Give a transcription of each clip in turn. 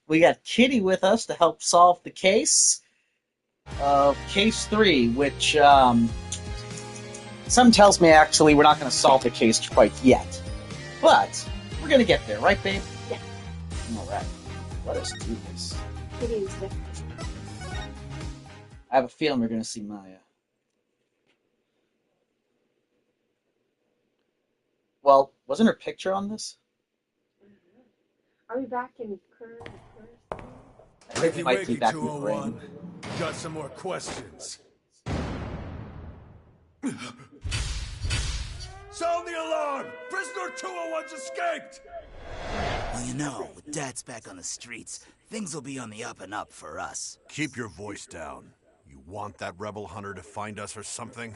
We got Kitty with us to help solve the case of case 3, which some tells me actually we're not going to solve the case quite yet. But we're going to get there, right, babe? Yeah. All right. Let us do this. Kitty is there. I have a feeling we're going to see Maya. Well, wasn't her picture on this? Are we back in current? I think we might be back in the 201. brain. Got some more questions. Sound the alarm! Prisoner 201's escaped! Well, you know, with Dad's back on the streets, things will be on the up and up for us. Keep your voice down. You want that rebel hunter to find us or something?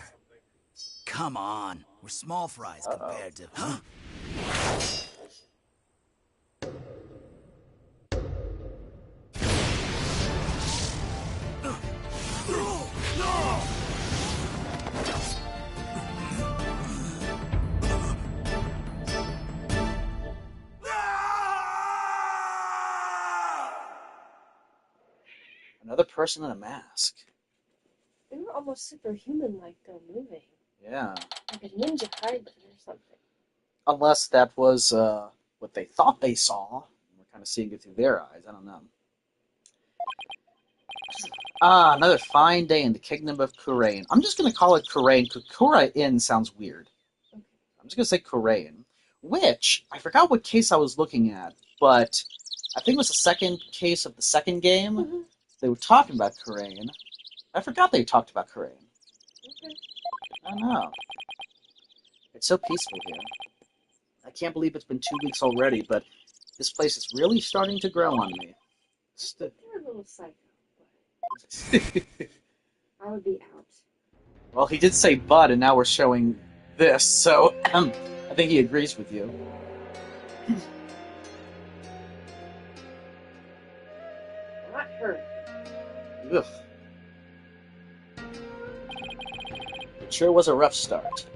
Come on, we're small fries compared to... Huh? Another person in a mask. They were almost superhuman-like, though, moving. Yeah. Like a ninja hybrid or something. Unless that was what they thought they saw. We're kind of seeing it through their eyes. I don't know. Ah, another fine day in the kingdom of Khura'in. I'm just going to call it Khura'in because Khura'in sounds weird. Okay. I'm just going to say Khura'in. Which, I forgot what case I was looking at, but I think it was the second case of the second game. Mm-hmm. They were talking about Khura'in. I forgot they talked about Khura'in. Okay. I don't know. It's so peaceful here. I can't believe it's been 2 weeks already, but this place is really starting to grow on me. They're a little psycho, but I would be out. Well, he did say "but," and now we're showing this, so I think he agrees with you. Not her. Ugh. It sure was a rough start.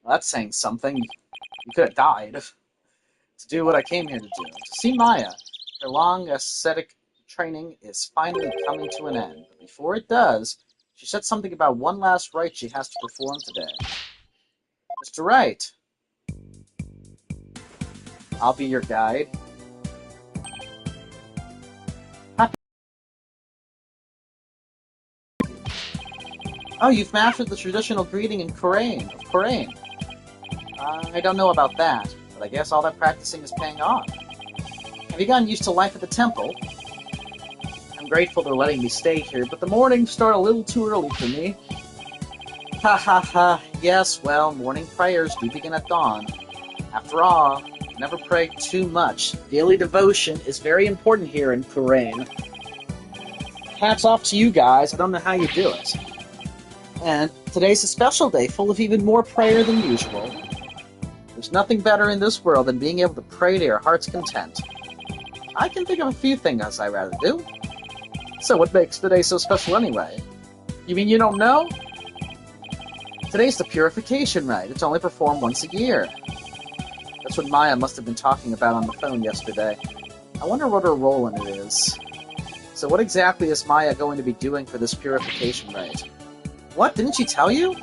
Well, that's saying something. You could have died. To do what I came here to do. To see Maya. Her long ascetic training is finally coming to an end. But before it does, she said something about one last rite she has to perform today. Mr. Wright. I'll be your guide. Oh, you've mastered the traditional greeting in Khura'in. I don't know about that, but I guess all that practicing is paying off. Have you gotten used to life at the temple? I'm grateful they're letting me stay here, but the mornings start a little too early for me. Ha ha ha. Yes, well, morning prayers do begin at dawn. After all, never pray too much. Daily devotion is very important here in Khura'in. Hats off to you guys. I don't know how you do it. And today's a special day, full of even more prayer than usual. There's nothing better in this world than being able to pray to your heart's content. I can think of a few things I'd rather do. So what makes today so special anyway? You mean you don't know? Today's the purification rite. It's only performed once a year. That's what Maya must have been talking about on the phone yesterday. I wonder what her role in it is. So what exactly is Maya going to be doing for this purification rite? What, didn't she tell you?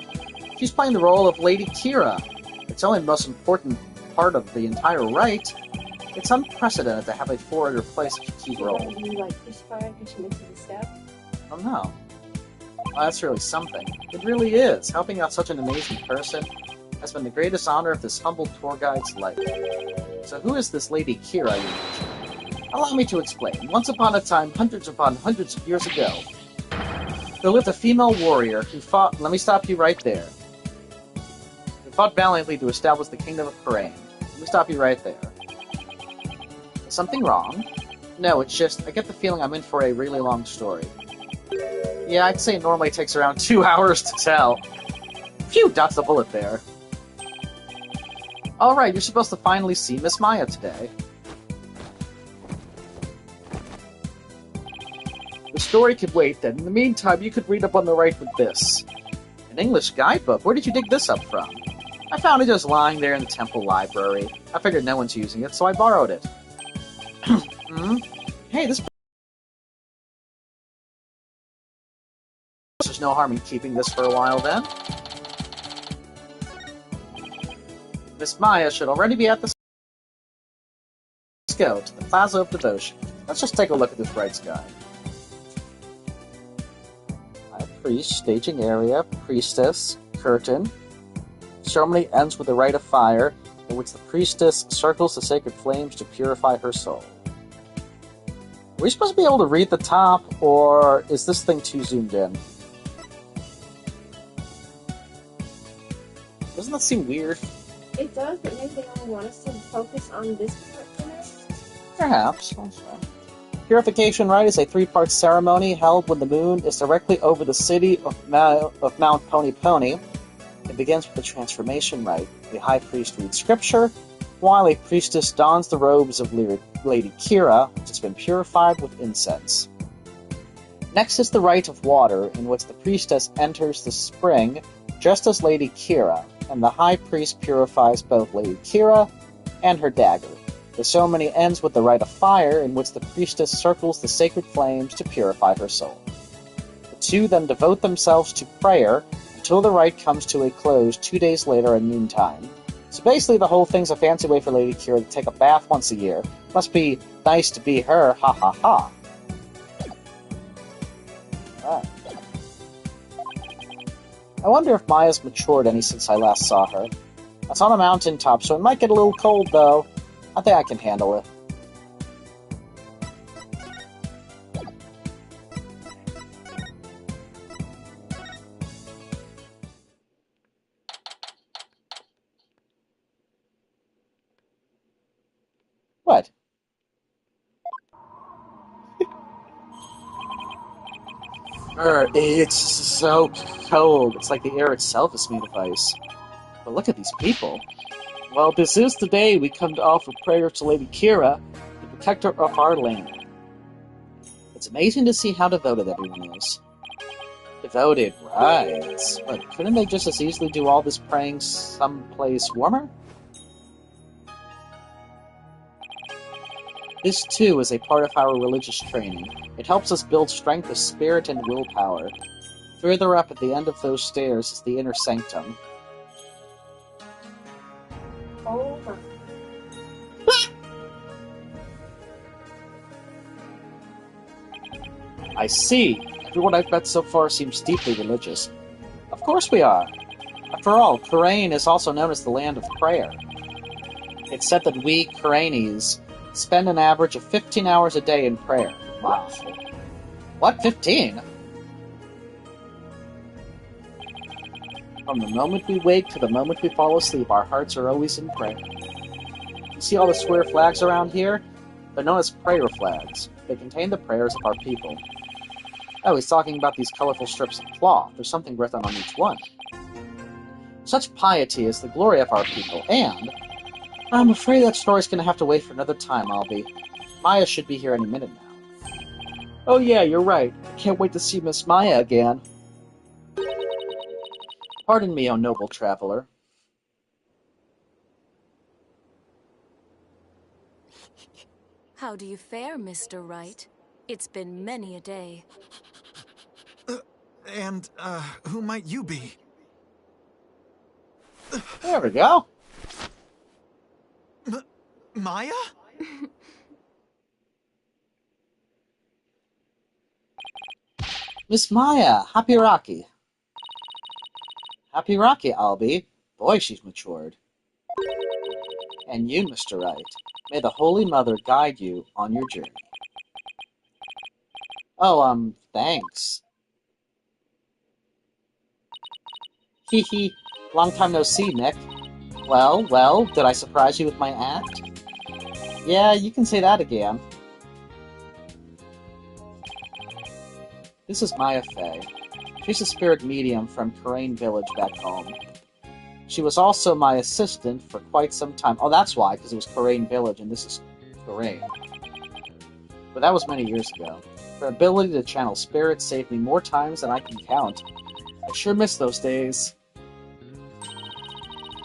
She's playing the role of Lady Kira. It's only the most important part of the entire rite. It's unprecedented to have a foreigner play such a key role. Do you like crucify because she makes it a step? Oh no. Well, that's really something. It really is. Helping out such an amazing person has been the greatest honor of this humble tour guide's life. So who is this Lady Kira you mentioned? Allow me to explain. Once upon a time, hundreds upon hundreds of years ago, there lived a female warrior who fought... Let me stop you right there. Who fought valiantly to establish the kingdom of Khura'in. Let me stop you right there. Is something wrong? No, it's just, I get the feeling I'm in for a really long story. Yeah, I'd say it normally takes around 2 hours to tell. Phew, dodged the bullet there. Alright, you're supposed to finally see Miss Maya today. The story could wait then. In the meantime, you could read up on the rite with this. An English guidebook? Where did you dig this up from? I found it just lying there in the temple library. I figured no one's using it, so I borrowed it. Hmm? Hey, there's no harm in keeping this for a while then. Miss Maya should already be at the... Let's go to the Plaza of Devotion. Let's just take a look at this rites guide. High priest, staging area, priestess, curtain. Ceremony ends with the rite of fire, in which the priestess circles the sacred flames to purify her soul. Are we supposed to be able to read the top, or is this thing too zoomed in? Doesn't that seem weird? It does, but maybe they only want us to focus on this part for now. Perhaps. Purification Rite is a 3-part ceremony held when the moon is directly over the city of Mount Pony Pony. It begins with the Transformation Rite. The High Priest reads scripture, while a priestess dons the robes of Lady Kira, which has been purified with incense. Next is the Rite of Water, in which the priestess enters the spring, just as Lady Kira, and the High Priest purifies both Lady Kira and her dagger. The ceremony ends with the Rite of Fire, in which the priestess circles the sacred flames to purify her soul. The two then devote themselves to prayer until the rite comes to a close 2 days later at noontime. So basically the whole thing's a fancy way for Lady Kira to take a bath once a year. Must be nice to be her, ha ha ha. Right. I wonder if Maya's matured any since I last saw her. It's on a mountaintop, so it might get a little cold, though. I think I can handle it. What? It's so cold. It's like the air itself is made of ice. But look at these people. Well, this is the day we come to offer prayer to Lady Kira, the protector of our land. It's amazing to see how devoted everyone is. Devoted, right. But couldn't they just as easily do all this praying someplace warmer? This, too, is a part of our religious training. It helps us build strength of spirit and willpower. Further up at the end of those stairs is the inner sanctum. Oh my. I see. Everyone I've met so far seems deeply religious. Of course we are. After all, Khura'in is also known as the land of prayer. It's said that we, Khura'ines, spend an average of 15 hours a day in prayer. Wow. What, 15? From the moment we wake to the moment we fall asleep, our hearts are always in prayer. You see all the square flags around here? They're known as prayer flags. They contain the prayers of our people. Oh, he's talking about these colorful strips of cloth. There's something written on each one. Such piety is the glory of our people, and I'm afraid that story's gonna have to wait for another time, Albie. Maya should be here any minute now. Oh yeah, you're right. I can't wait to see Miss Maya again. Pardon me, O noble traveler. How do you fare, Mr. Wright? It's been many a day. Who might you be? There we go. Maya? Miss Maya, happy Rocky. Happy Rocky, Albie. Boy, she's matured. And you, Mr. Wright. May the Holy Mother guide you on your journey. Oh, thanks. Hee hee. Long time no see, Nick. Well, did I surprise you with my act? Yeah, you can say that again. This is Maya Fey. She's a spirit medium from Khura'in village back home. She was also my assistant for quite some time. Oh, that's why, because it was Khura'in village and this is Khura'in. But that was many years ago. Her ability to channel spirits saved me more times than I can count. I sure miss those days.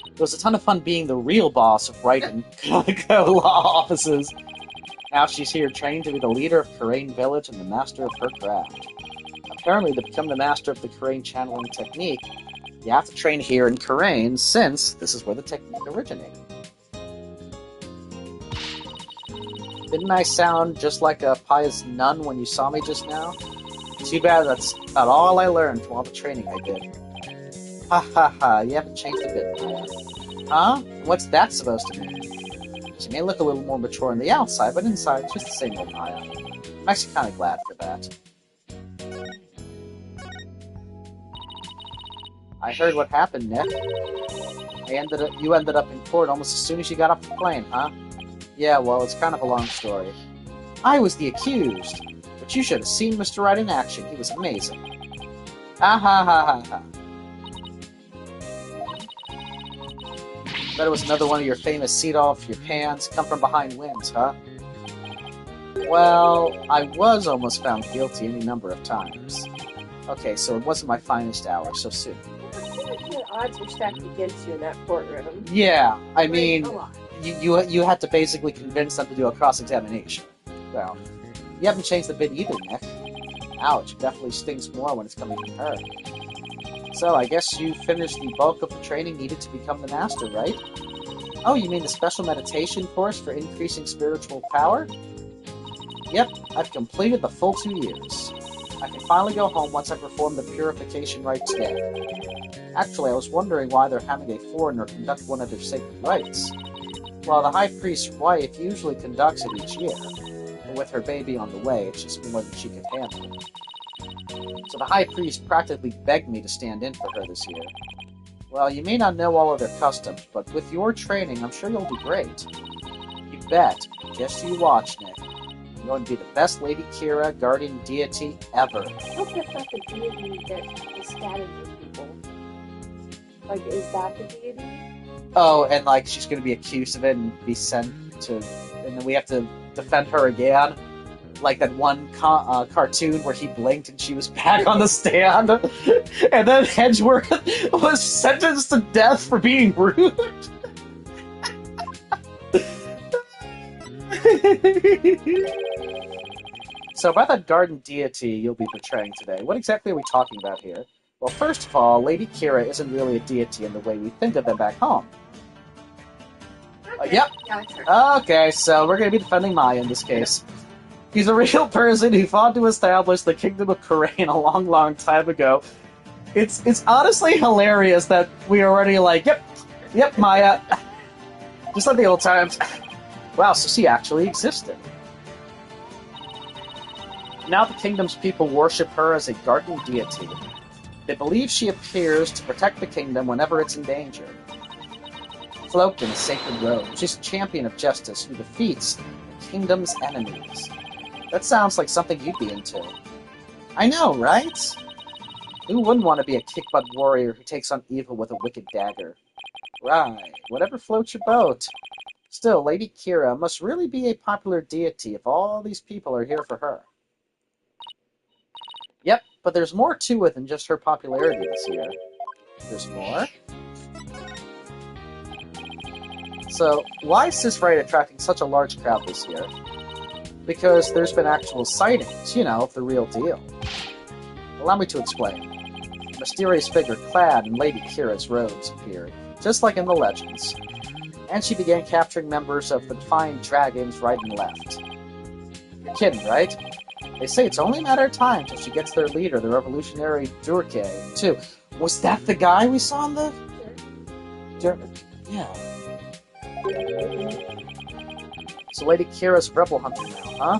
It was a ton of fun being the real boss of Wright and Co. law offices. Now she's here training to be the leader of Khura'in village and the master of her craft. Apparently, to become the master of the Khura'in channeling technique, you have to train here in Khura'in, since this is where the technique originated. Didn't I sound just like a pious nun when you saw me just now? Too bad that's about all I learned from all the training I did. Ha ha ha, you haven't changed a bit, Maya. Huh? What's that supposed to mean? She may look a little more mature on the outside, but inside, she's the same old Maya. I'm actually kind of glad for that. I heard what happened, Nick. You ended up in court almost as soon as you got off the plane, huh? Yeah, well, it's kind of a long story. I was the accused, but you should have seen Mr. Wright in action. He was amazing. Ah ha ha ha ha. Bet it was another one of your famous seat off your pants, come from behind wins, huh? Well, I was almost found guilty any number of times. Okay, so it wasn't my finest hour so soon. I feel like the odds were stacked against you in that courtroom. Yeah, I mean, A lot. you had to basically convince them to do a cross-examination. Well, you haven't changed a bit either, Nick. Ouch, it definitely stings more when it's coming from her. So, I guess you finished the bulk of the training needed to become the master, right? Oh, you mean the special meditation course for increasing spiritual power? Yep, I've completed the full 2 years. I can finally go home once I perform the purification rite today. Actually, I was wondering why they're having a foreigner conduct one of their sacred rites. Well, the High Priest's wife usually conducts it each year, but with her baby on the way, it's just more than she could handle. So the High Priest practically begged me to stand in for her this year. Well, you may not know all of their customs, but with your training, I'm sure you'll do great. You bet. Just you watch, Nick. You're going to be the best Lady Kira guardian deity ever. I hope that's not the deity that is scattered with people. Like, is that the deity? Oh, and like she's going to be accused of it and be sent to, and then we have to defend her again. Like that one cartoon where he blinked and she was back on the stand, and then Hedgeworth was sentenced to death for being rude. So about that garden deity you'll be portraying today, what exactly are we talking about here? Well, first of all, Lady Kira isn't really a deity in the way we think of them back home. Yep. Yeah, it's her. Okay, so we're going to be defending Maya in this case. He's a real person who fought to establish the Kingdom of Khura'in a long, long time ago. It's honestly hilarious that we are already like, yep, Maya. Just like the old times. Wow, so she actually existed. Now the kingdom's people worship her as a guardian deity. They believe she appears to protect the kingdom whenever it's in danger. Cloaked in a sacred robe, she's a champion of justice who defeats the kingdom's enemies. That sounds like something you'd be into. I know, right? Who wouldn't want to be a kick-butt warrior who takes on evil with a wicked dagger? Right, whatever floats your boat. Still, Lady Kira must really be a popular deity if all these people are here for her. Yep, but there's more to it than just her popularity this year. There's more? So, why is this rite attracting such a large crowd this year? Because there's been actual sightings, of the real deal. Allow me to explain. A mysterious figure clad in Lady Kira's robes appeared, just like in the legends. And she began capturing members of the Defiant Dragons right and left. You're kidding, right? They say it's only a matter of time till she gets their leader, the revolutionary Durke, too. Was that the guy we saw in the... Yeah. So Lady Kira's rebel hunter now, huh?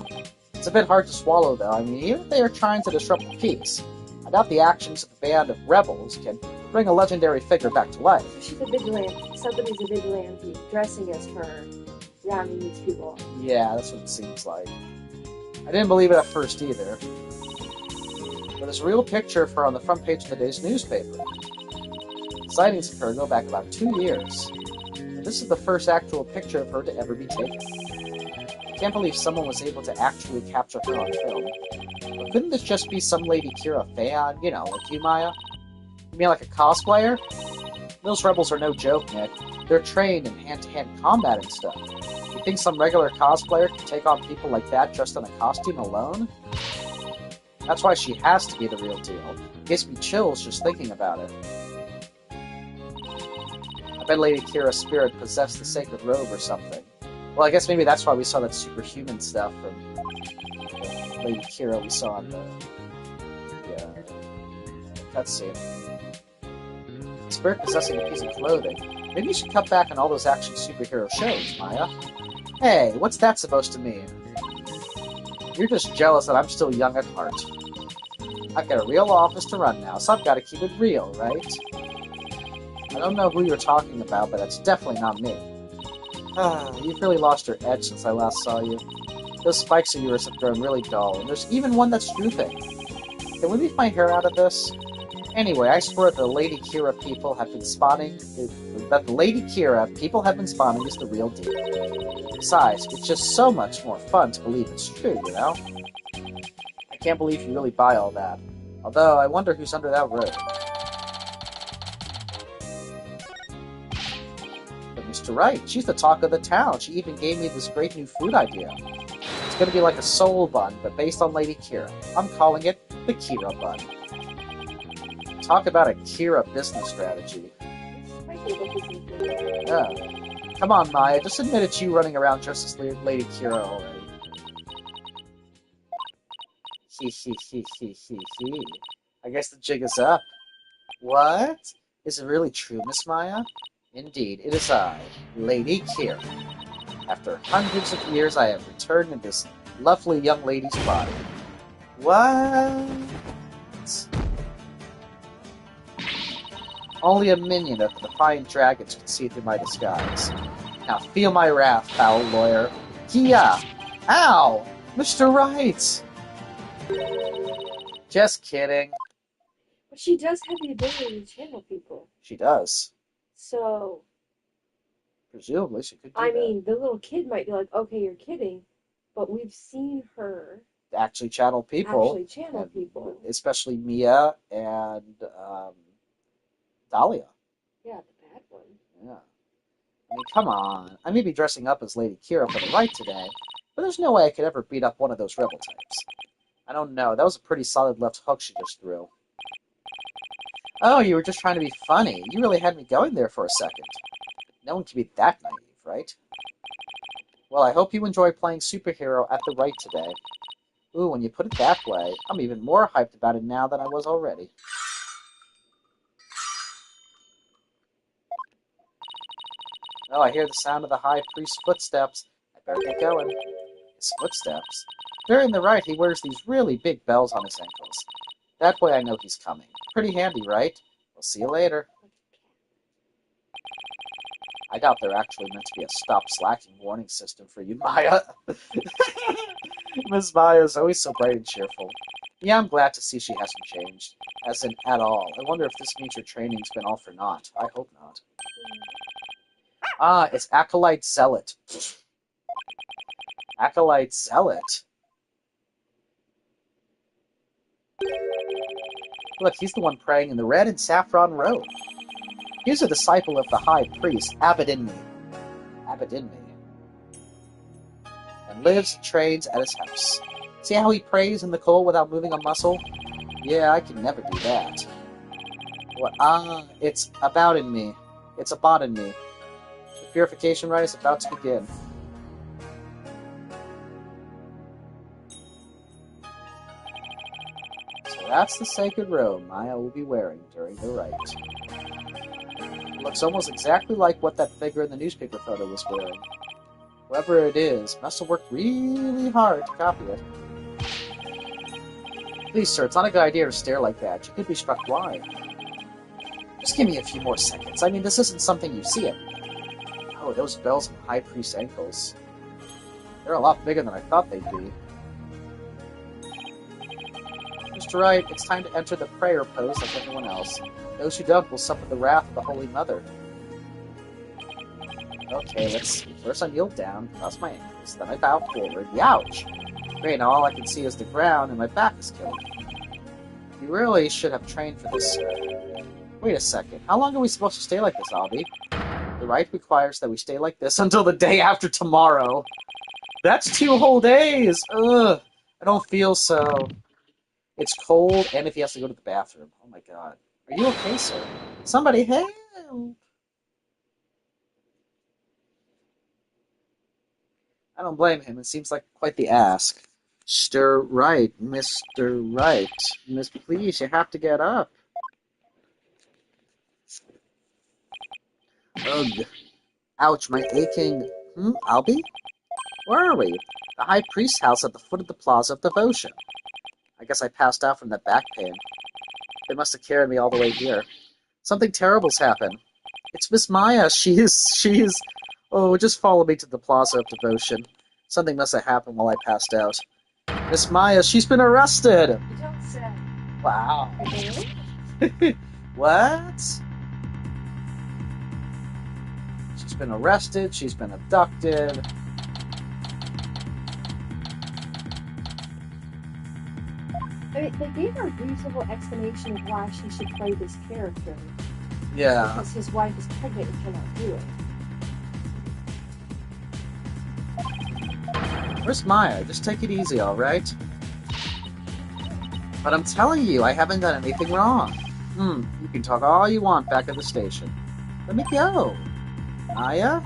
It's a bit hard to swallow, though. I mean, even if they are trying to disrupt the peace, I doubt the actions of a band of rebels can bring a legendary figure back to life. She's a vigilante. Somebody's a vigilante dressing as her, rounding these people. Yeah, that's what it seems like. I didn't believe it at first either. But there's a real picture of her on the front page of today's newspaper. Sightings of her go back about 2 years. And this is the first actual picture of her to ever be taken. I can't believe someone was able to actually capture her on film. But couldn't this just be some Lady Kira fan, like you, Maya? You mean like a cosplayer? Those rebels are no joke, Nick. They're trained in hand-to-hand combat and stuff. You think some regular cosplayer can take on people like that just in a costume alone? That's why she has to be the real deal. It gives me chills just thinking about it. I bet Lady Kira's spirit possessed the sacred robe or something. Well, I guess maybe that's why we saw that superhuman stuff from Lady Kira we saw in the cutscene. Spirit possessing a piece of clothing. Maybe you should cut back on all those action superhero shows, Maya. Hey, what's that supposed to mean? You're just jealous that I'm still young at heart. I've got a real office to run now, so I've got to keep it real, right? I don't know who you're talking about, but it's definitely not me. You've really lost your edge since I last saw you. Those spikes of yours have grown really dull, and there's even one that's drooping. Can we leave my hair out of this? Anyway, I swear the Lady Kira people have been spotting that the Lady Kira people have been spawning is the real deal. Besides, it's just so much more fun to believe it's true, you know? I can't believe you really buy all that. Although, I wonder who's under that robe. But Mr. Wright, she's the talk of the town. She even gave me this great new food idea. It's gonna be like a soul bun, but based on Lady Kira. I'm calling it the Kira bun. Talk about a Kira business strategy. Yeah. Come on, Maya, just admit it's you running around just as Lady Kira already. He. I guess the jig is up. What? Is it really true, Miss Maya? Indeed, it is I, Lady Kira. After hundreds of years, I have returned in this lovely young lady's body. What? Only a minion of the Defiant Dragons can see through my disguise. Now feel my wrath, foul lawyer. Kia! Ow! Mr. Wright! Just kidding. But she does have the ability to channel people. She does. So, Presumably she could do I that. mean, the little kid might be like, okay, you're kidding, but we've seen her Actually channel people. people. Especially Mia and Dahlia. Yeah, the bad one. Yeah. I mean, come on. I may be dressing up as Lady Kira for the right today, but there's no way I could ever beat up one of those rebel types. I don't know. That was a pretty solid left hook she just threw. Oh, you were just trying to be funny. You really had me going there for a second. No one can be that naive, right? Well, I hope you enjoy playing superhero at the right today. Ooh, when you put it that way, I'm even more hyped about it now than I was already. Oh, I hear the sound of the High Priest's footsteps. I better get going. His footsteps? They're in the right. He wears these really big bells on his ankles. That way I know he's coming. Pretty handy, right? We'll see you later. I doubt they're actually meant to be a stop slacking warning system for you, Maya. Miss Maya is always so bright and cheerful. Yeah, I'm glad to see she hasn't changed. As in, at all. I wonder if this means your training's been all for naught. I hope not. Ah, it's Acolyte Zeh'lot. Acolyte Zeh'lot? Look, he's the one praying in the red and saffron robe. He's a disciple of the High Priest, Abedinmi. And lives and trains at his house. See how he prays in the cold without moving a muscle? Yeah, I can never do that. What? It's about in me. It's a bot in me. The purification rite is about to begin. So that's the sacred robe Maya will be wearing during the rite. It looks almost exactly like what that figure in the newspaper photo was wearing. Whoever it is must have worked really hard to copy it. Please, sir, it's not a good idea to stare like that. You could be struck blind. Just give me a few more seconds. I mean, this isn't something you see it. Oh, those bells on High Priest's ankles. They're a lot bigger than I thought they'd be. Mr. Wright, it's time to enter the prayer pose like everyone else. Those who don't will suffer the wrath of the Holy Mother. Okay, let's see. First I kneel down, cross my ankles, then I bow forward. Youch! Great, now all I can see is the ground, and my back is killing me. You really should have trained for this, sir. Wait a second. How long are we supposed to stay like this, Albie? The rite requires that we stay like this until the day after tomorrow. That's 2 whole days! Ugh. I don't feel so. It's cold, and if he has to go to the bathroom. Oh my god. Are you okay, sir? Somebody help! I don't blame him. It seems like quite the ask. Mr. Wright, Mr. Wright. Miss, please, you have to get up. Ugh. Ouch, my aching... Albie? Where are we? The High Priest's house at the foot of the Plaza of Devotion. I guess I passed out from that back pain. They must have carried me all the way here. Something terrible's happened. It's Miss Maya. She's... Oh, just follow me to the Plaza of Devotion. Something must have happened while I passed out. Miss Maya, she's been arrested! You don't say. Wow. Really? What? She's been arrested, she's been abducted. I mean, they gave her a reasonable explanation of why she should play this character. Yeah. Because his wife is pregnant and cannot do it. Where's Maya? Just take it easy, alright? But I'm telling you, I haven't done anything wrong. You can talk all you want back at the station. Let me go. Maya?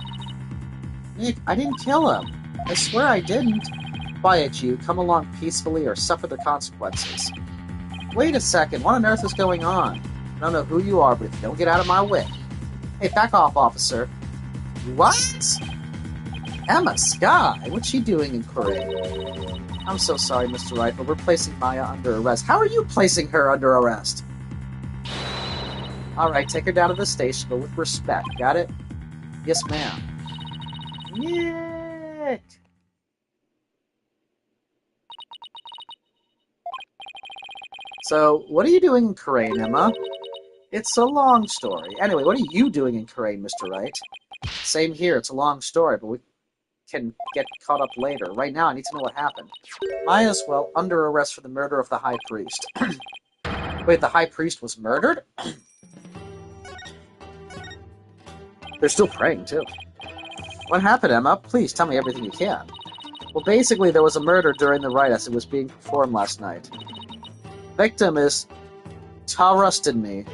Nick, I didn't kill him. I swear I didn't. Quiet, you. Come along peacefully or suffer the consequences. Wait a second. What on earth is going on? I don't know who you are, but if you don't get out of my way... Hey, back off, officer. What? Emma Sky? What's she doing in Khura'in? I'm so sorry, Mr. Wright, but we're placing Maya under arrest. How are you placing her under arrest? Alright, take her down to the station, but with respect. Got it? Yes, ma'am. Nick! So, what are you doing in Khura'in, Emma? It's a long story. Anyway, what are you doing in Khura'in, Mr. Wright? Same here, it's a long story, but we can get caught up later. Right now, I need to know what happened. Maya's, well, under arrest for the murder of the High Priest. Wait, the High Priest was murdered? They're still praying, too. What happened, Emma? Please, tell me everything you can. Well, basically, there was a murder during the rite as it was being performed last night. Victim is... Trusted me.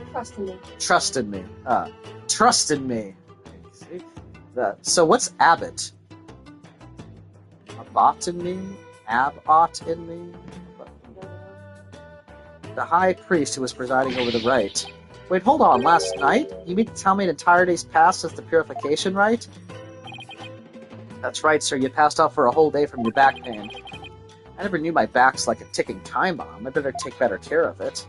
Trusted me. Trusted me. See? So what's Abbott? Abbot in me? Abbot in me? The High Priest who was presiding over the rite. Wait, hold on. Last night? You mean to tell me an entire day's passed since the purification rite? That's right, sir. You passed out for a whole day from your back pain. I never knew my back's like a ticking time bomb. I better take better care of it.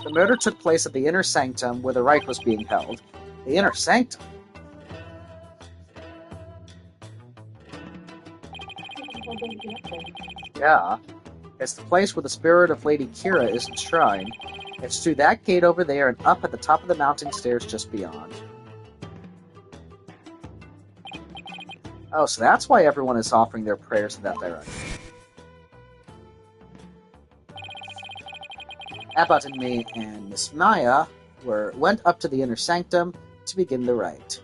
The murder took place at the inner sanctum where the rite was being held. The inner sanctum? Yeah. It's the place where the spirit of Lady Kira is enshrined. It's through that gate over there and up at the top of the mountain stairs just beyond. Oh, so that's why everyone is offering their prayers in that direction. Abbot and me and Miss Maya went up to the inner sanctum to begin the rite.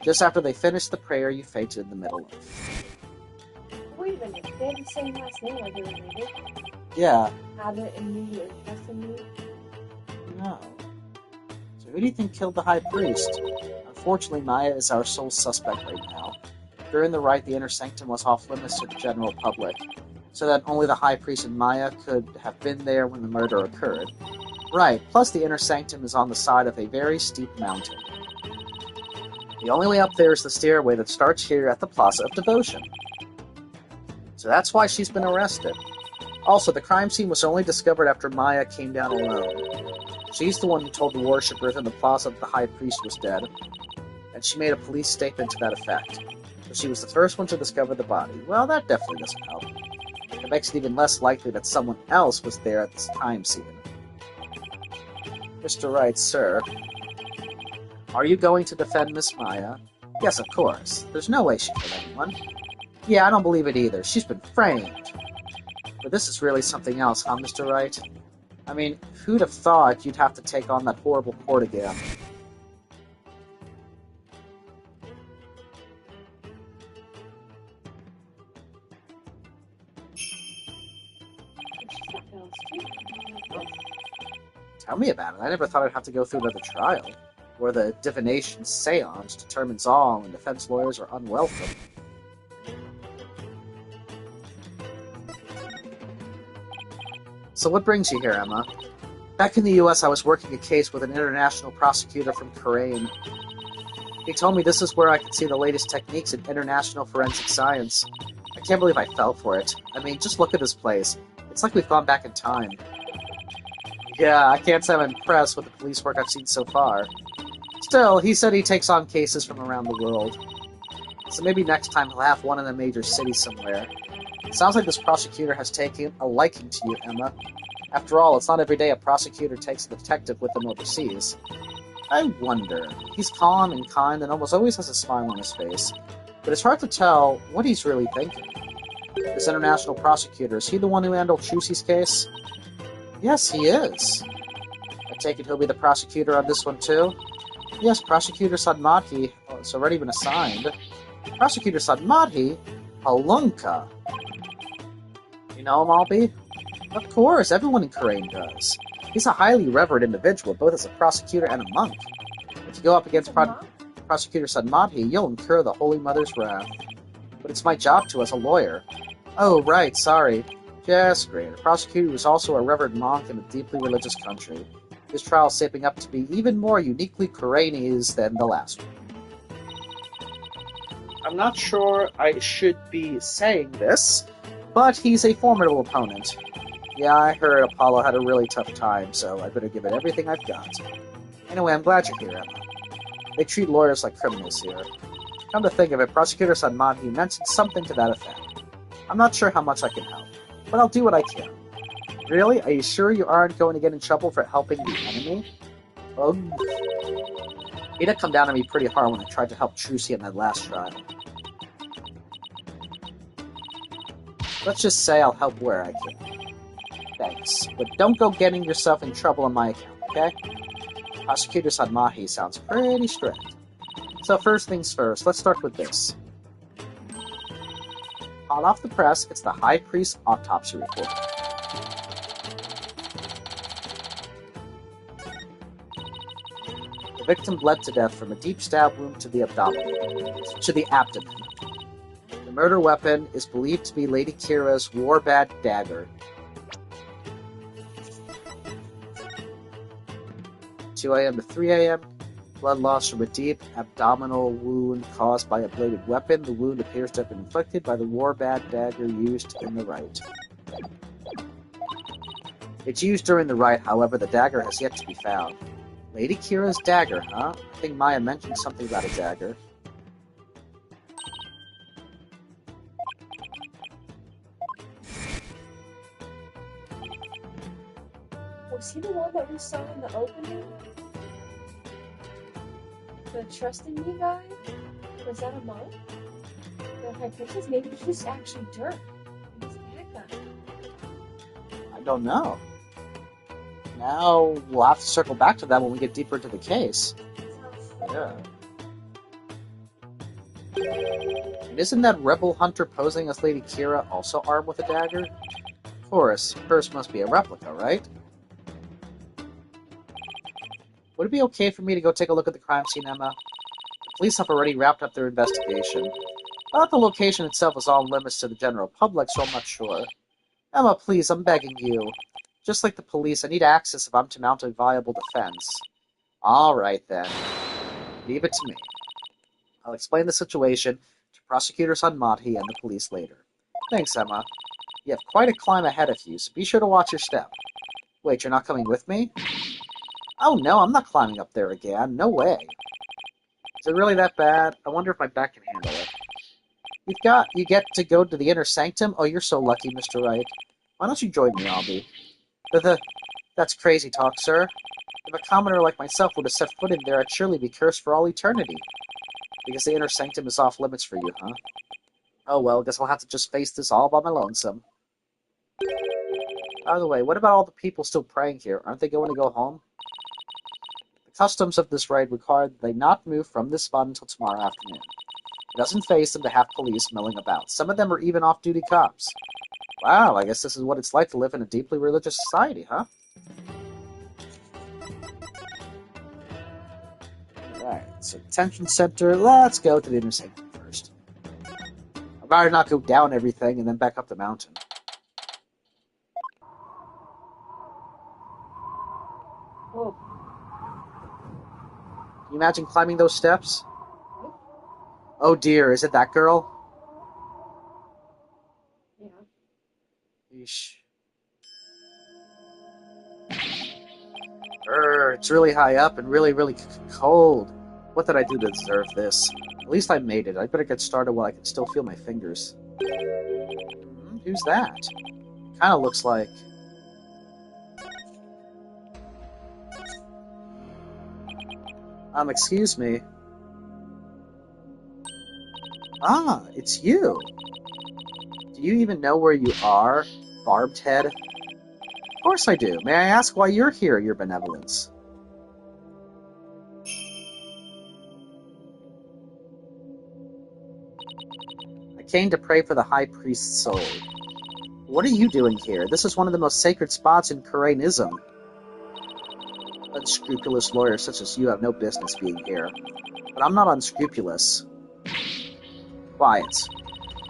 Just after they finished the prayer, you fainted in the middle of it. Wait a minute, they have the same last name like they were related? Yeah. Abbott and me and Tess and me? No. So who do you think killed the High Priest? Unfortunately, Maya is our sole suspect right now. During the rite, the inner sanctum was off limits to the general public, so that only the High Priest and Maya could have been there when the murder occurred. Right, plus the inner sanctum is on the side of a very steep mountain. The only way up there is the stairway that starts here at the Plaza of Devotion. So that's why she's been arrested. Also, the crime scene was only discovered after Maya came down alone. She's the one who told the worshippers in the plaza that the High Priest was dead, and she made a police statement to that effect. But she was the first one to discover the body. Well, that definitely doesn't help. It makes it even less likely that someone else was there at this time scene. Mr. Wright, sir. Are you going to defend Miss Maya? Yes, of course. There's no way she killed anyone. Yeah, I don't believe it either. She's been framed. But this is really something else, huh, Mr. Wright? I mean, who'd have thought you'd have to take on that horrible court again? Tell me about it. I never thought I'd have to go through another trial, where the divination seance determines all and defense lawyers are unwelcome. So what brings you here, Emma? Back in the US, I was working a case with an international prosecutor from Khura'in. He told me this is where I could see the latest techniques in international forensic science. I can't believe I fell for it. I mean, just look at this place. It's like we've gone back in time. Yeah, I can't say I'm impressed with the police work I've seen so far. Still, he said he takes on cases from around the world. So maybe next time he'll have one in a major city somewhere. Sounds like this prosecutor has taken a liking to you, Emma. After all, it's not every day a prosecutor takes a detective with them overseas. I wonder. He's calm and kind and almost always has a smile on his face. But it's hard to tell what he's really thinking. This international prosecutor, is he the one who handled Chusey's case? Yes, he is. I take it he'll be the prosecutor on this one, too? Yes, Prosecutor Sadmadhi has already been assigned. Prosecutor Sadmadhi? Halunka. You know him, Albie? Of course, everyone in Khura'in does. He's a highly revered individual, both as a prosecutor and a monk. If you go up against Prosecutor Sadmadhi, you'll incur the Holy Mother's wrath. But it's my job to as a lawyer. Oh, right, sorry. Just great. A prosecutor was also a revered monk in a deeply religious country. His trial is shaping up to be even more uniquely Khura'inese than the last one. I'm not sure I should be saying this, but he's a formidable opponent. Yeah, I heard Apollo had a really tough time, so I better give it everything I've got. Anyway, I'm glad you're here, Emma. They treat lawyers like criminals here. Come to think of it, Prosecutor Sadmadhi mentioned something to that effect. I'm not sure how much I can help, but I'll do what I can. Really? Are you sure you aren't going to get in trouble for helping the enemy? Ugh. He did come down on me pretty hard when I tried to help Trucy in that last trial. Let's just say I'll help where I can. Thanks, but don't go getting yourself in trouble on my account, okay? Prosecutor Sadmahi sounds pretty strict. So first things first, let's start with this. Hot off the press, it's the High Priest's autopsy report. The victim bled to death from a deep stab wound to the abdomen. The murder weapon is believed to be Lady Kira's Warbad dagger. 2 a.m. to 3 a.m. Blood loss from a deep abdominal wound caused by a bladed weapon. The wound appears to have been inflicted by the Warbad dagger used in the rite. It's used during the rite, however, the dagger has yet to be found. Lady Kira's dagger, huh? I think Maya mentioned something about a dagger. Was he the one that we saw in the opening? The trusting me guy? Was that a monk? The high priestess? Maybe he's actually Dirk. He's a bad guy. I don't know. Now, we'll have to circle back to that when we get deeper into the case. Yeah. And isn't that rebel hunter posing as Lady Kira also armed with a dagger? Of course, hers must be a replica, right? Would it be okay for me to go take a look at the crime scene, Emma? The police have already wrapped up their investigation. I thought the location itself was off limits to the general public, so I'm not sure. Emma, please, I'm begging you. Just like the police, I need access if I'm to mount a viable defense. Alright then. Leave it to me. I'll explain the situation to Prosecutor Sanmadhi and the police later. Thanks, Emma. You have quite a climb ahead of you, so be sure to watch your step. Wait, you're not coming with me? Oh no, I'm not climbing up there again. No way. Is it really that bad? I wonder if my back can handle it. You get to go to the inner sanctum? Oh, you're so lucky, Mr. Wright. Why don't you join me, Albie? That's crazy talk, sir. If a commoner like myself would have set foot in there, I'd surely be cursed for all eternity. Because the inner sanctum is off limits for you, huh? Oh well, guess I'll have to just face this all by my lonesome. By the way, what about all the people still praying here? Aren't they going to go home? The customs of this raid require that they not move from this spot until tomorrow afternoon. It doesn't faze them to have police milling about. Some of them are even off-duty cops. Wow, I guess this is what it's like to live in a deeply religious society, huh? Alright, so detention center. Let's go to the inner sanctum first. I'd rather not go down everything and then back up the mountain. Oh, Can you imagine climbing those steps? Oh dear, is it that girl? yeah. Yeesh. It's really high up and really, really cold. What did I do to deserve this? At least I made it. I better get started while I can still feel my fingers. Who's that? Kind of looks like... excuse me. Ah, it's you. Do you even know where you are, Barbed Head? Of course I do. May I ask why you're here, Your Benevolence? I came to pray for the High Priest's soul. What are you doing here? This is one of the most sacred spots in Khura'ism. Unscrupulous lawyers such as you have no business being here. But I'm not unscrupulous. Quiet.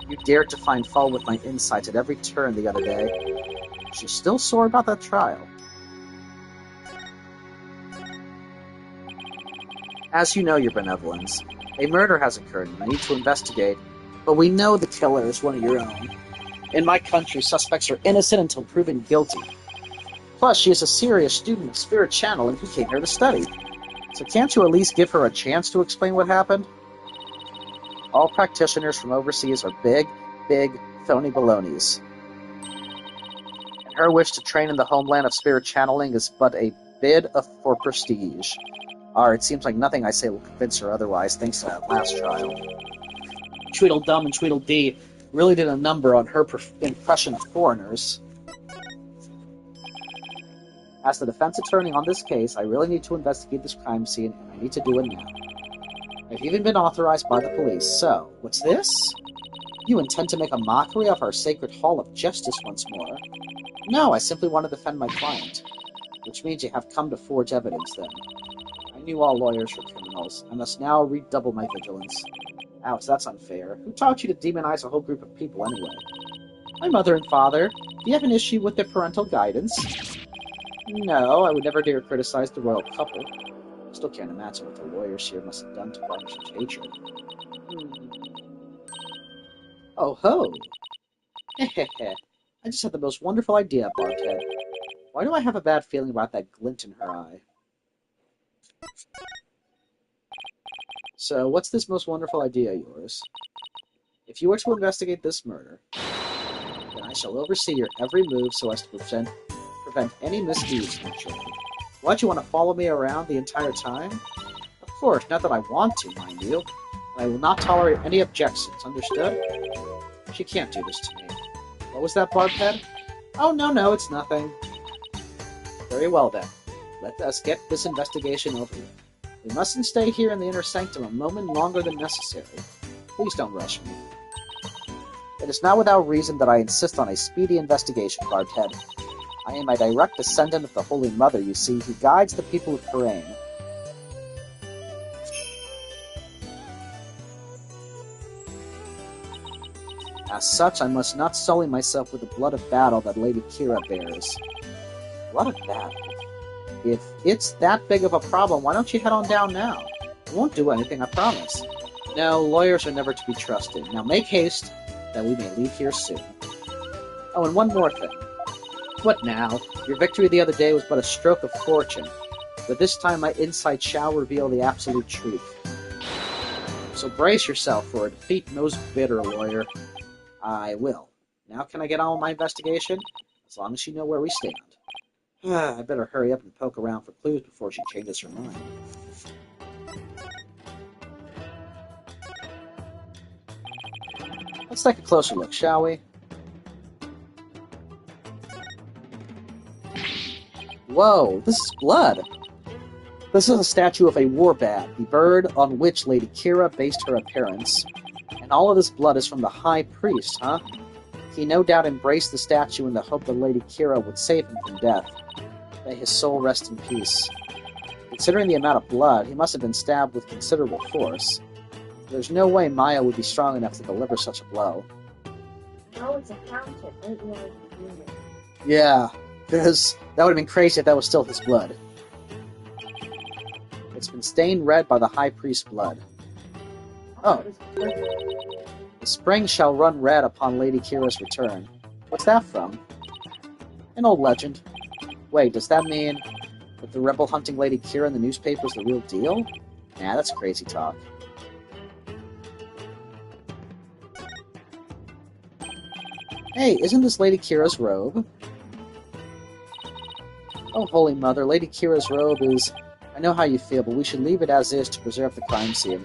You dared to find fault with my insights at every turn the other day. She's still sore about that trial. As you know, Your Benevolence, a murder has occurred and I need to investigate, but we know the killer is one of your own. In my country, suspects are innocent until proven guilty. Plus, she is a serious student of spirit channeling who came here to study. So can't you at least give her a chance to explain what happened? All practitioners from overseas are big, phony balonies. And her wish to train in the homeland of spirit channeling is but a bid for prestige. It seems like nothing I say will convince her otherwise, thanks to that last trial. Tweedledum and Tweedledee really did a number on her impression of foreigners. As the defense attorney on this case, I really need to investigate this crime scene, and I need to do it now. I've even been authorized by the police, so, what's this? You intend to make a mockery of our sacred Hall of Justice once more? No, I simply want to defend my client. Which means you have come to forge evidence, then. I knew all lawyers were criminals. I must now redouble my vigilance. Ouch, that's unfair. Who taught you to demonize a whole group of people, anyway? My mother and father. Do you have an issue with their parental guidance? No, I would never dare criticize the royal couple. I still can't imagine what the lawyers here must have done to garner such hatred. Oh ho! Hehehe. I just had the most wonderful idea, Barthead. Why do I have a bad feeling about that glint in her eye? So, what's this most wonderful idea of yours? If you were to investigate this murder, then I shall oversee your every move so as to prevent any misdeeds, naturally. Why'd you want to follow me around the entire time? Of course, not that I want to, mind you. And I will not tolerate any objections, understood? She can't do this to me. What was that, Barbhead? Oh, no, it's nothing. Very well, then. Let us get this investigation over with. We mustn't stay here in the inner sanctum a moment longer than necessary. Please don't rush me. It is not without reason that I insist on a speedy investigation, Barbhead. I am a direct descendant of the Holy Mother, you see, who guides the people of Khura'in. As such, I must not sully myself with the blood of battle that Lady Kira bears. Blood of battle? If it's that big of a problem, why don't you head on down now? I won't do anything, I promise. No, lawyers are never to be trusted. Now make haste, that we may leave here soon. Oh, and one more thing. What now? Your victory the other day was but a stroke of fortune, but this time my insight shall reveal the absolute truth. So brace yourself for a defeat most bitter, lawyer. I will. Now can I get on with my investigation? As long as you know where we stand. I better hurry up and poke around for clues before she changes her mind. Let's take a closer look, shall we? Whoa, this is blood. This is a statue of a war bat, the bird on which Lady Kira based her appearance. And all of this blood is from the High Priest, huh? He no doubt embraced the statue in the hope that Lady Kira would save him from death. May his soul rest in peace. Considering the amount of blood, he must have been stabbed with considerable force. There's no way Maya would be strong enough to deliver such a blow. Oh, it's a fountain. I didn't realize it was moving. Yeah, because that would have been crazy if that was still his blood. It's been stained red by the High Priest's blood. Oh. The spring shall run red upon Lady Kira's return. What's that from? An old legend. Wait, does that mean that the rebel hunting Lady Kira in the newspaper is the real deal? Nah, that's crazy talk. Hey, isn't this Lady Kira's robe? Oh, Holy Mother, Lady Kira's robe is... I know how you feel, but we should leave it as is to preserve the crime scene.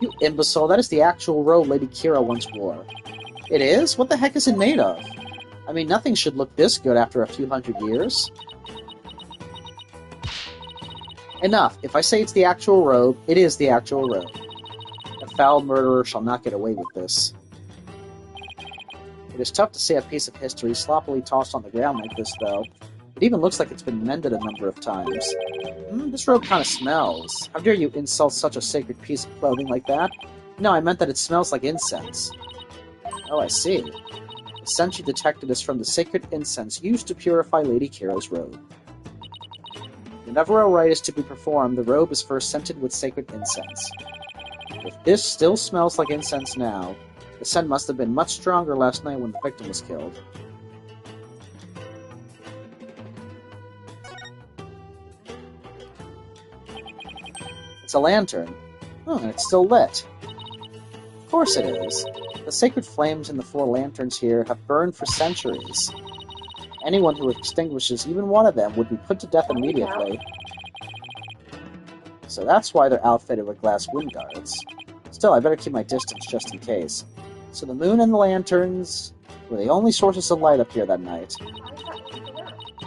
You imbecile, that is the actual robe Lady Kira once wore. It is? What the heck is it made of? I mean, nothing should look this good after a few hundred years. Enough. If I say it's the actual robe, it is the actual robe. A foul murderer shall not get away with this. It is tough to see a piece of history sloppily tossed on the ground like this, though. It even looks like it's been mended a number of times. This robe kind of smells. How dare you insult such a sacred piece of clothing like that? No, I meant that it smells like incense. Oh, I see. The scent you detected is from the sacred incense used to purify Lady Kira's robe. Whenever a rite is to be performed, the robe is first scented with sacred incense. If this still smells like incense now, the scent must have been much stronger last night when the victim was killed. It's a lantern. Oh, and it's still lit. Of course it is. The sacred flames in the 4 lanterns here have burned for centuries. Anyone who extinguishes even one of them would be put to death immediately. So that's why they're outfitted with glass wind guards. Still, I better keep my distance just in case. So the moon and the lanterns were the only sources of light up here that night.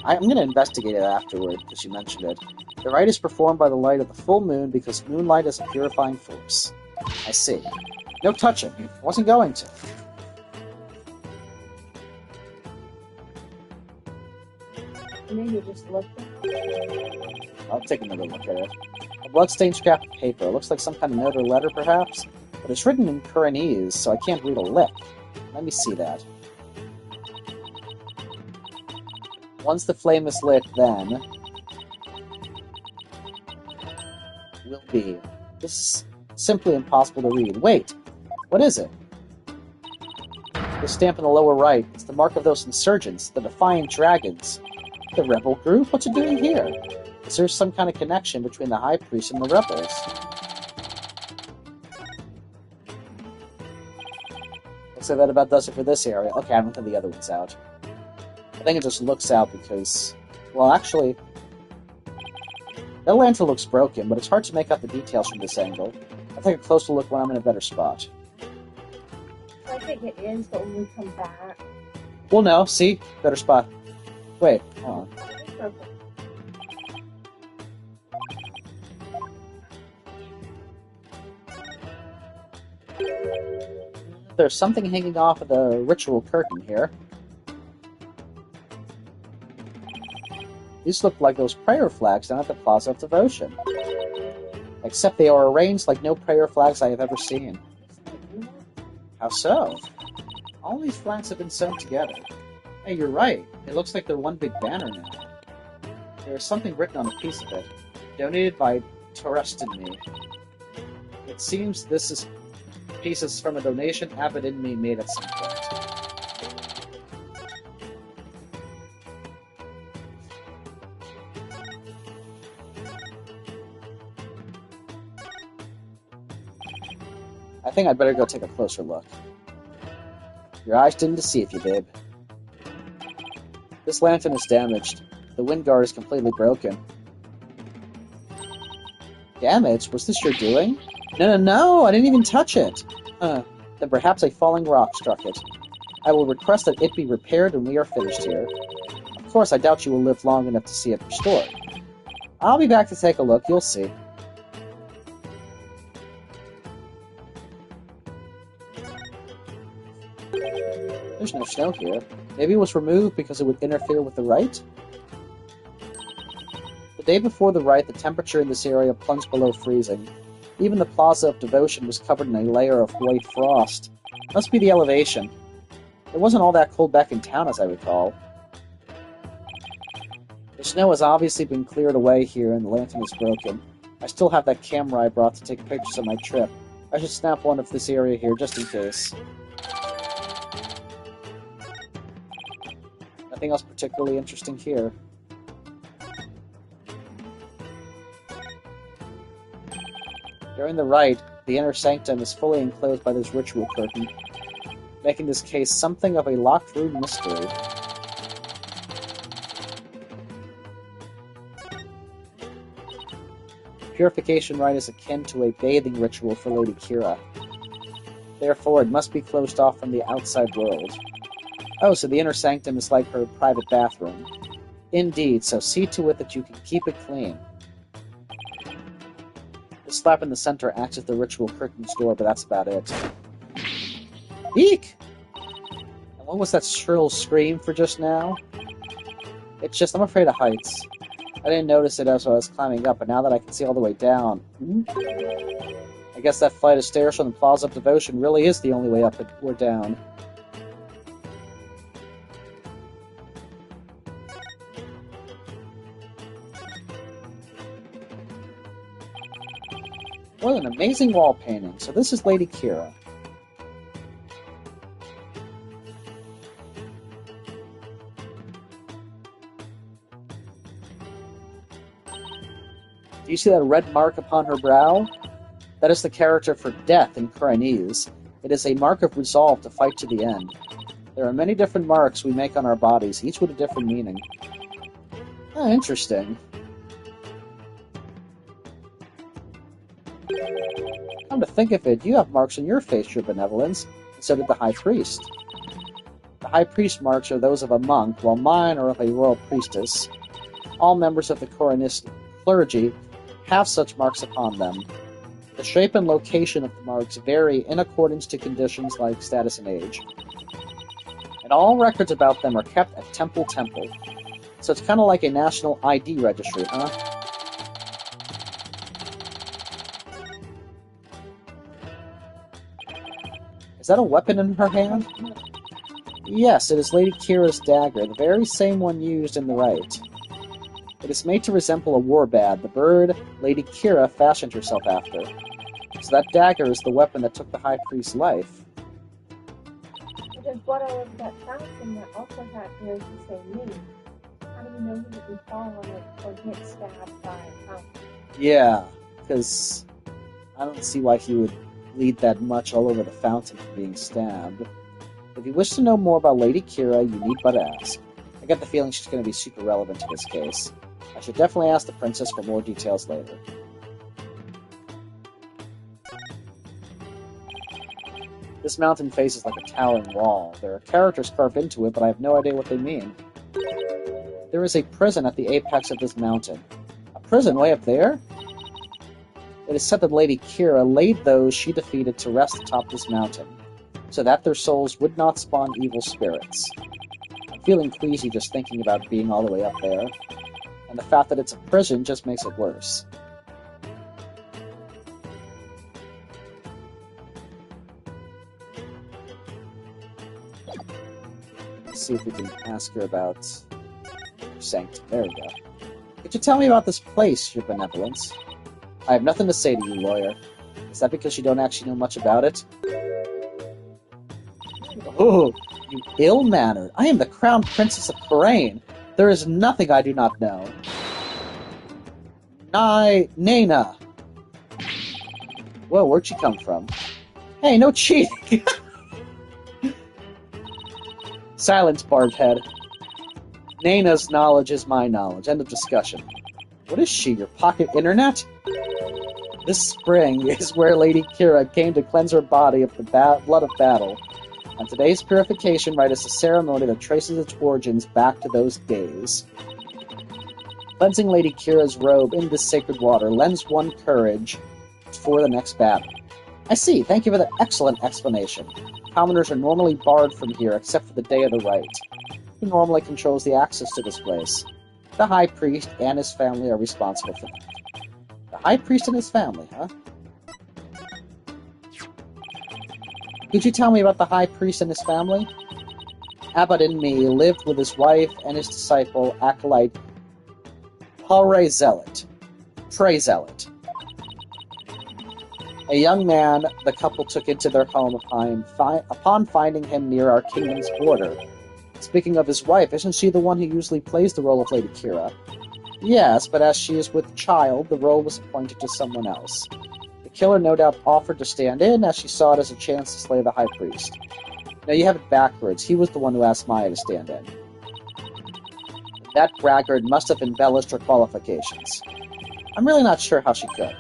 I'm going to investigate it afterward, because you mentioned it. The rite is performed by the light of the full moon because moonlight is a purifying force. I see. No touching. I wasn't going to. Maybe just look at it. I'll take another look at it. A bloodstained scrap of paper. It looks like some kind of note or letter, perhaps? But it's written in Khura'in, so I can't read a lick. Let me see that. Once the flame is lit, then... will be. This is simply impossible to read. Wait! What is it? The stamp in the lower right. It's the mark of those insurgents, the Defiant Dragons. The rebel group? What's it doing here? Is there some kind of connection between the High Priest and the rebels? Looks like that about does it for this area. Okay, I haven't put the other ones out. I think it just looks out because... well, actually... that lantern looks broken, but it's hard to make out the details from this angle. I'll take a closer look when I'm in a better spot. I think it is, but when we come back... well, no. See? Better spot. Wait, hold on. Okay. There's something hanging off of the ritual curtain here. These look like those prayer flags down at the Plaza of Devotion. Except they are arranged like no prayer flags I have ever seen. How so? All these flags have been sewn together. Hey, you're right. It looks like they're one big banner now. There is something written on a piece of it. Donated by Torrestinme. It seems this is pieces from a donation Abedinme made at some point. I think I'd better go take a closer look. Your eyes didn't deceive you, babe. This lantern is damaged. The wind guard is completely broken. Damaged? Was this your doing? No! I didn't even touch it! Then perhaps a falling rock struck it. I will request that it be repaired when we are finished here. Of course, I doubt you will live long enough to see it restored. I'll be back to take a look, you'll see. There's no snow here. Maybe it was removed because it would interfere with the rite? The day before the rite, the temperature in this area plunged below freezing. Even the Plaza of Devotion was covered in a layer of white frost. Must be the elevation. It wasn't all that cold back in town, as I recall. The snow has obviously been cleared away here, and the lantern is broken. I still have that camera I brought to take pictures of my trip. I should snap one of this area here, just in case. Nothing else particularly interesting here. During the rite, the inner sanctum is fully enclosed by this ritual curtain, making this case something of a locked room mystery. The purification rite is akin to a bathing ritual for Lady Kira. Therefore, it must be closed off from the outside world. Oh, so the inner sanctum is like her private bathroom. Indeed, so see to it that you can keep it clean. The slab in the center acts as the ritual curtain's door, but that's about it. Eek! And what was that shrill scream for just now? It's just, I'm afraid of heights. I didn't notice it as I was climbing up, but now that I can see all the way down... I guess that flight of stairs from the Plaza of Devotion really is the only way up or down. What an amazing wall painting. So this is Lady Kira. Do you see that red mark upon her brow? That is the character for death in Khura'inese. It is a mark of resolve to fight to the end. There are many different marks we make on our bodies, each with a different meaning. Oh, interesting. Come to think of it, you have marks on your face, Your Benevolence, and so did the High Priest. The High Priest marks are those of a monk, while mine are of a royal priestess. All members of the Khura'inist clergy have such marks upon them. The shape and location of the marks vary in accordance to conditions like status and age. And all records about them are kept at Temple. So it's kind of like a national ID registry, huh? Is that a weapon in her hand? Yes, it is Lady Kira's dagger, the very same one used in the rite. It is made to resemble a warbad, the bird Lady Kira fashioned herself after. So that dagger is the weapon that took the High Priest's life. But there's blood all over that fountain that also bears the same name. How do you know he would fall on it or get stabbed by a fountain? Yeah, because I don't see why he would bleed that much all over the fountain from being stabbed. If you wish to know more about Lady Kira, you need but ask. I get the feeling she's going to be super relevant to this case. I should definitely ask the princess for more details later. This mountain faces like a towering wall. There are characters carved into it, but I have no idea what they mean. There is a prison at the apex of this mountain. A prison way up there? It is said that Lady Kira laid those she defeated to rest atop this mountain, so that their souls would not spawn evil spirits. I'm feeling queasy just thinking about being all the way up there, and the fact that it's a prison just makes it worse. Let's see if we can ask her about her sanctum. There we go. Could you tell me about this place, Your Benevolence? I have nothing to say to you, lawyer. Is that because you don't actually know much about it? Oh, you ill-mannered. I am the crown princess of Khura'in. There is nothing I do not know. Nana. Whoa, where'd she come from? Hey, no cheating! Silence, barbed head. Nana's knowledge is my knowledge. End of discussion. What is she, your pocket internet? This spring is where Lady Kira came to cleanse her body of the blood of battle. And today's purification rite is a ceremony that traces its origins back to those days. Cleansing Lady Kira's robe in this sacred water lends one courage for the next battle. I see. Thank you for that excellent explanation. Commoners are normally barred from here, except for the day of the rite. Who normally controls the access to this place? The High Priest and his family are responsible for that. The High Priest and his family, huh? Could you tell me about the High Priest and his family? Abbot in me lived with his wife and his disciple, acolyte Zeh'lot. Pray Zealot. A young man the couple took into their home upon finding him near our kingdom's border. Speaking of his wife, isn't she the one who usually plays the role of Lady Kira? Yes, but as she is with child, the role was appointed to someone else. The killer no doubt offered to stand in, as she saw it as a chance to slay the High Priest. No, you have it backwards. He was the one who asked Maya to stand in. That braggart must have embellished her qualifications. I'm really not sure how she could.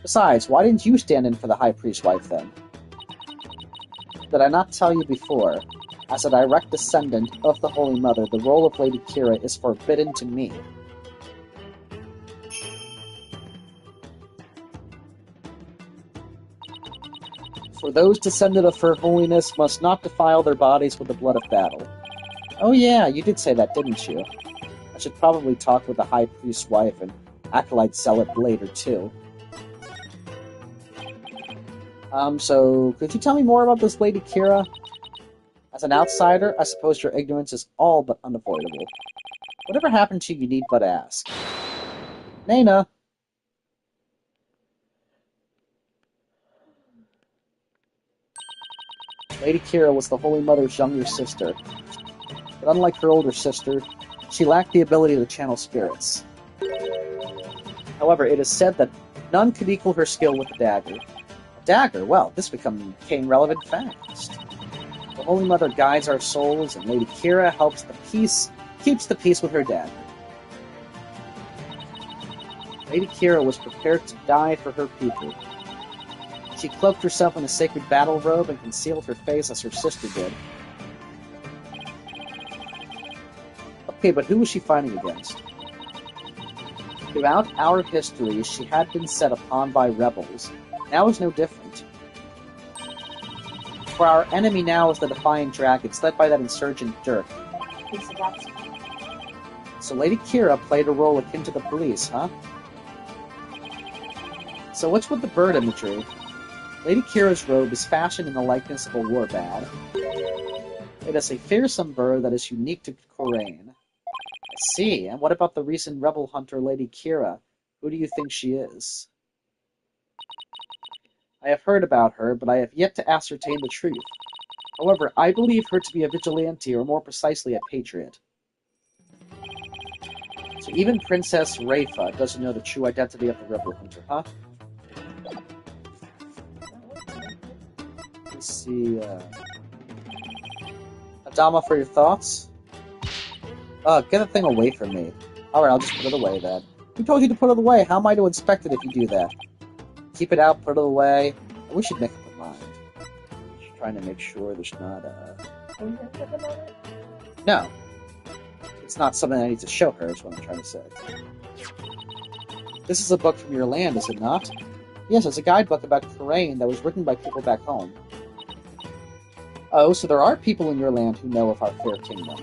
Besides, why didn't you stand in for the High Priest's wife, then? Did I not tell you before? As a direct descendant of the Holy Mother, the role of Lady Kira is forbidden to me. For those descended of Her Holiness must not defile their bodies with the blood of battle. Oh yeah, you did say that, didn't you? I should probably talk with the High Priest's wife and Acolyte Zealot later, too. So, could you tell me more about this Lady Kira? As an outsider, I suppose your ignorance is all but unavoidable. Whatever happened to you need but ask. Nana! Lady Kira was the Holy Mother's younger sister, but unlike her older sister, she lacked the ability to channel spirits. However, it is said that none could equal her skill with the dagger. A dagger? Well, this became relevant fast. The Holy Mother guides our souls, and Lady Kira keeps the peace with her dagger. Lady Kira was prepared to die for her people. She cloaked herself in a sacred battle robe and concealed her face as her sister did. Okay, but who was she fighting against? Throughout our history, she had been set upon by rebels. Now is no different. For our enemy now is the Defiant Dragons, led by that insurgent Dirk. So Lady Kira played a role akin to the police, huh? So what's with the bird imagery? Lady Kira's robe is fashioned in the likeness of a warbad. It is a fearsome bird that is unique to Khura'in. I see. And what about the recent rebel hunter Lady Kira? Who do you think she is? I have heard about her, but I have yet to ascertain the truth. However, I believe her to be a vigilante, or more precisely, a patriot. So even Princess Rafa doesn't know the true identity of the rebel hunter, huh? Let's see, Adama, for your thoughts? Get the thing away from me. Alright, I'll just put it away then. Who told you to put it away? How am I to inspect it if you do that? Keep it out, put it away. We should make up a mind. Just trying to make sure there's not, No. It's not something I need to show her, is what I'm trying to say. This is a book from your land, is it not? Yes, it's a guidebook about Khura'in that was written by people back home. Oh, so there are people in your land who know of our fair kingdom.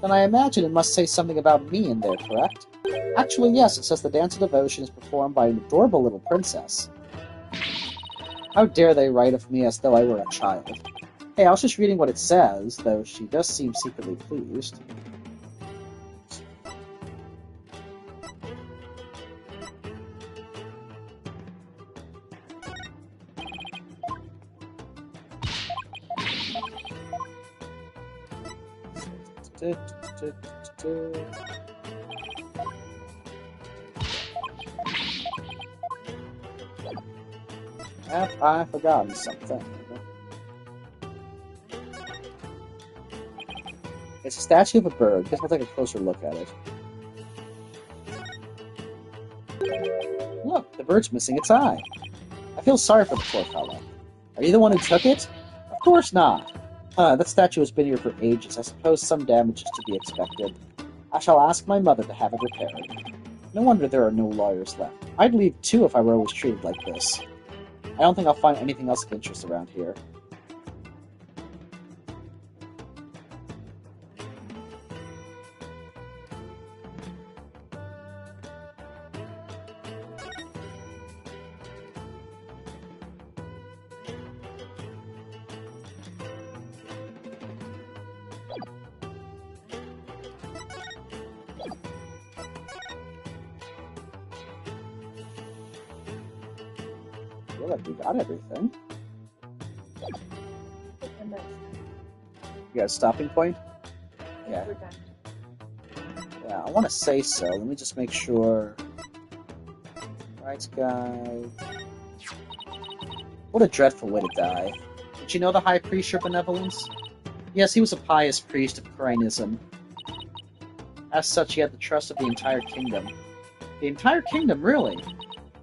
Then I imagine it must say something about me in there, correct? Actually, yes, it says the Dance of Devotion is performed by an adorable little princess. How dare they write of me as though I were a child? Hey, I was just reading what it says, though she does seem secretly pleased. Have I forgotten something? It's a statue of a bird. Guess I'll take a closer look at it. Look, the bird's missing its eye. I feel sorry for the poor fellow. Are you the one who took it? Of course not. That statue has been here for ages. I suppose some damage is to be expected. I shall ask my mother to have it repaired. No wonder there are no lawyers left. I'd leave too if I were always treated like this. I don't think I'll find anything else of interest around here. I feel like we got everything. And that's You got a stopping point? Yeah. we're done. Yeah, I want to say so. Let me just make sure. Right guy. What a dreadful way to die. Did you know the High Priest your benevolence? Yes, he was a pious priest of Khura'ism. As such, he had the trust of the entire kingdom. The entire kingdom, really?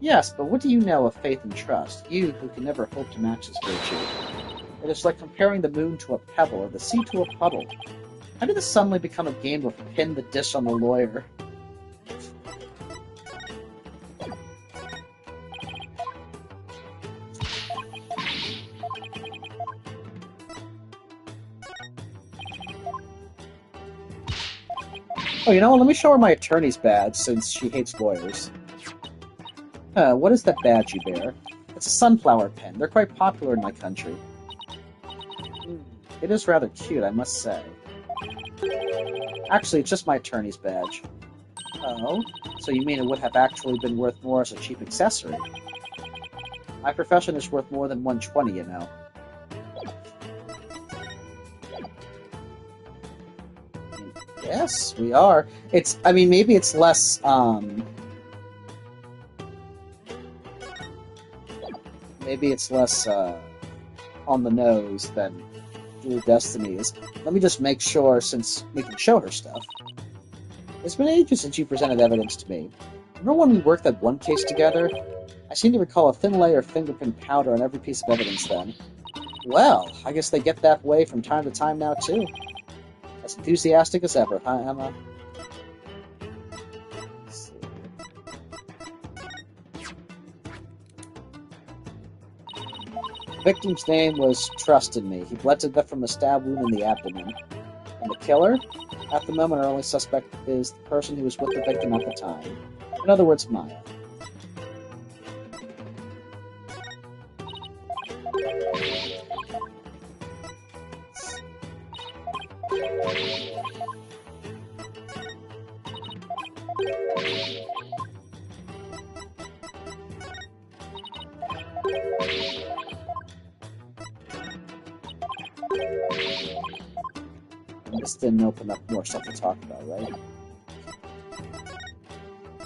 Yes, but what do you know of faith and trust? You, who can never hope to match his virtue. It is like comparing the moon to a pebble or the sea to a puddle. How did this suddenly become a game of pin the dish on the lawyer? Oh, you know what? Let me show her my attorney's badge, since she hates lawyers. What is that badge you bear? It's a sunflower pen. They're quite popular in my country. It is rather cute, I must say. Actually, it's just my attorney's badge. Oh? So you mean it would have actually been worth more as a cheap accessory? My profession is worth more than 120, you know. Yes, we are. I mean, maybe it's less, maybe it's less, on the nose than Dual Destiny is. Let me just make sure, since we can show her stuff. It's been ages since you presented evidence to me. Remember when we worked that one case together? I seem to recall a thin layer of fingerprint powder on every piece of evidence then. Well, I guess they get that way from time to time now, too. As enthusiastic as ever, huh, Emma? Let's see. The victim's name was Trust in Me. He bled to death from a stab wound in the abdomen. And the killer? At the moment, our only suspect is the person who was with the victim at the time. In other words, Maya. And this didn't open up more stuff to talk about, right?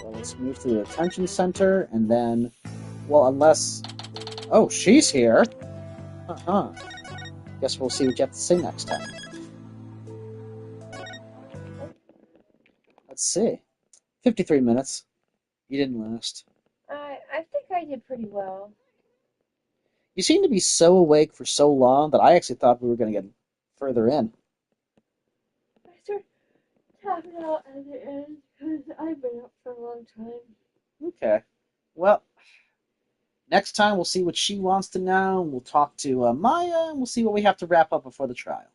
Well, let's move to the detention center, and then... Well, unless... Oh, she's here! Uh-huh. Guess we'll see what you have to say next time. Let's see. 53 minutes. You didn't last. I think I did pretty well. You seem to be so awake for so long that I actually thought we were going to get further in. I start tapping out at the end because I've been up for a long time. Okay. Well, next time we'll see what she wants to know, and we'll talk to Maya, and we'll see what we have to wrap up before the trial.